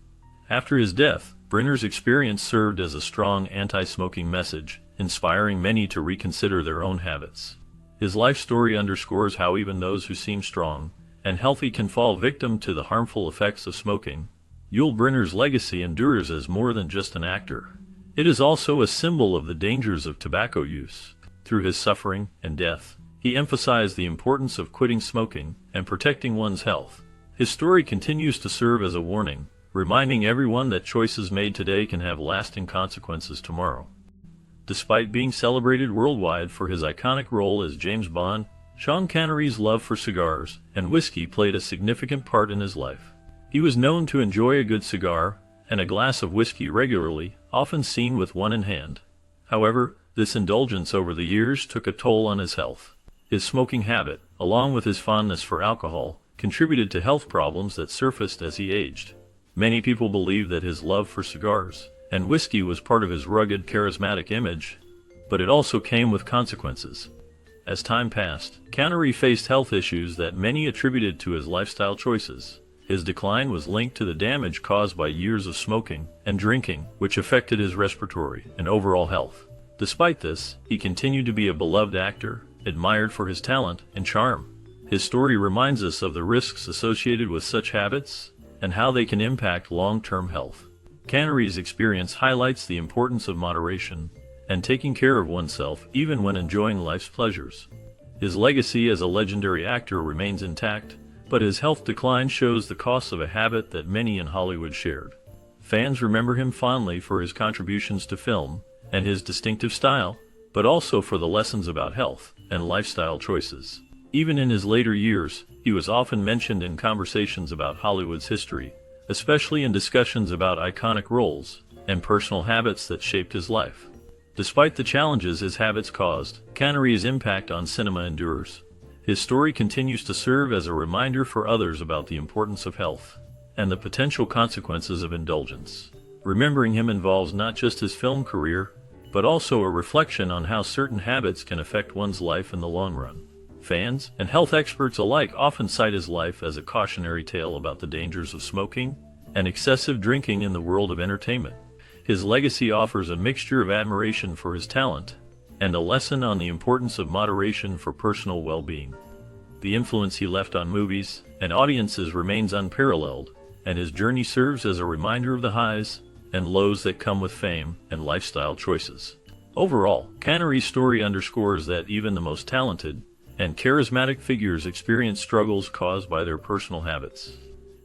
After his death, Brenner's experience served as a strong anti-smoking message, inspiring many to reconsider their own habits. His life story underscores how even those who seem strong and healthy can fall victim to the harmful effects of smoking. Yul Brynner's legacy endures as more than just an actor. It is also a symbol of the dangers of tobacco use. Through his suffering and death, he emphasized the importance of quitting smoking and protecting one's health. His story continues to serve as a warning, reminding everyone that choices made today can have lasting consequences tomorrow. Despite being celebrated worldwide for his iconic role as James Bond, Sean Connery's love for cigars and whiskey played a significant part in his life. He was known to enjoy a good cigar and a glass of whiskey regularly, often seen with one in hand. However, this indulgence over the years took a toll on his health. His smoking habit, along with his fondness for alcohol, contributed to health problems that surfaced as he aged. Many people believe that his love for cigars and whiskey was part of his rugged, charismatic image, but it also came with consequences. As time passed, Connery faced health issues that many attributed to his lifestyle choices. His decline was linked to the damage caused by years of smoking and drinking, which affected his respiratory and overall health. Despite this, he continued to be a beloved actor, admired for his talent and charm. His story reminds us of the risks associated with such habits and how they can impact long-term health. Connery's experience highlights the importance of moderation and taking care of oneself even when enjoying life's pleasures. His legacy as a legendary actor remains intact, but his health decline shows the costs of a habit that many in Hollywood shared. Fans remember him fondly for his contributions to film and his distinctive style, but also for the lessons about health and lifestyle choices. Even in his later years, he was often mentioned in conversations about Hollywood's history, especially in discussions about iconic roles and personal habits that shaped his life. Despite the challenges his habits caused, Connery's impact on cinema endures. His story continues to serve as a reminder for others about the importance of health and the potential consequences of indulgence. Remembering him involves not just his film career, but also a reflection on how certain habits can affect one's life in the long run. Fans and health experts alike often cite his life as a cautionary tale about the dangers of smoking and excessive drinking in the world of entertainment. His legacy offers a mixture of admiration for his talent and a lesson on the importance of moderation for personal well-being. The influence he left on movies and audiences remains unparalleled, and his journey serves as a reminder of the highs and lows that come with fame and lifestyle choices. Overall, Connery's story underscores that even the most talented and charismatic figures experience struggles caused by their personal habits.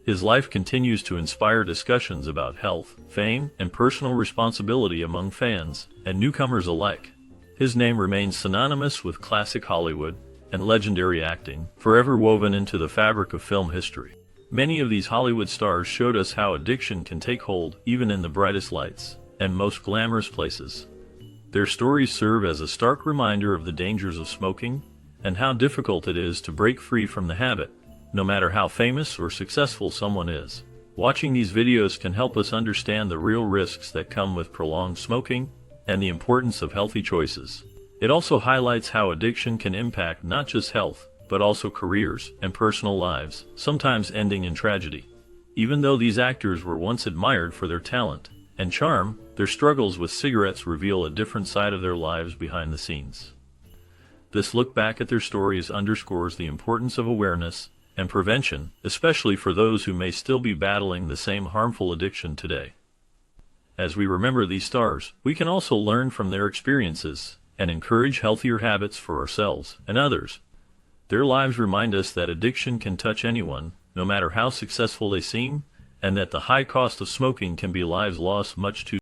His life continues to inspire discussions about health, fame, and personal responsibility among fans and newcomers alike. His name remains synonymous with classic Hollywood and legendary acting, forever woven into the fabric of film history. Many of these Hollywood stars showed us how addiction can take hold even in the brightest lights and most glamorous places. Their stories serve as a stark reminder of the dangers of smoking and how difficult it is to break free from the habit, no matter how famous or successful someone is. Watching these videos can help us understand the real risks that come with prolonged smoking and the importance of healthy choices. It also highlights how addiction can impact not just health, but also careers and personal lives, sometimes ending in tragedy. Even though these actors were once admired for their talent and charm, their struggles with cigarettes reveal a different side of their lives behind the scenes. This look back at their stories underscores the importance of awareness and prevention, especially for those who may still be battling the same harmful addiction today. As we remember these stars, we can also learn from their experiences and encourage healthier habits for ourselves and others. Their lives remind us that addiction can touch anyone, no matter how successful they seem, and that the high cost of smoking can be lives lost much too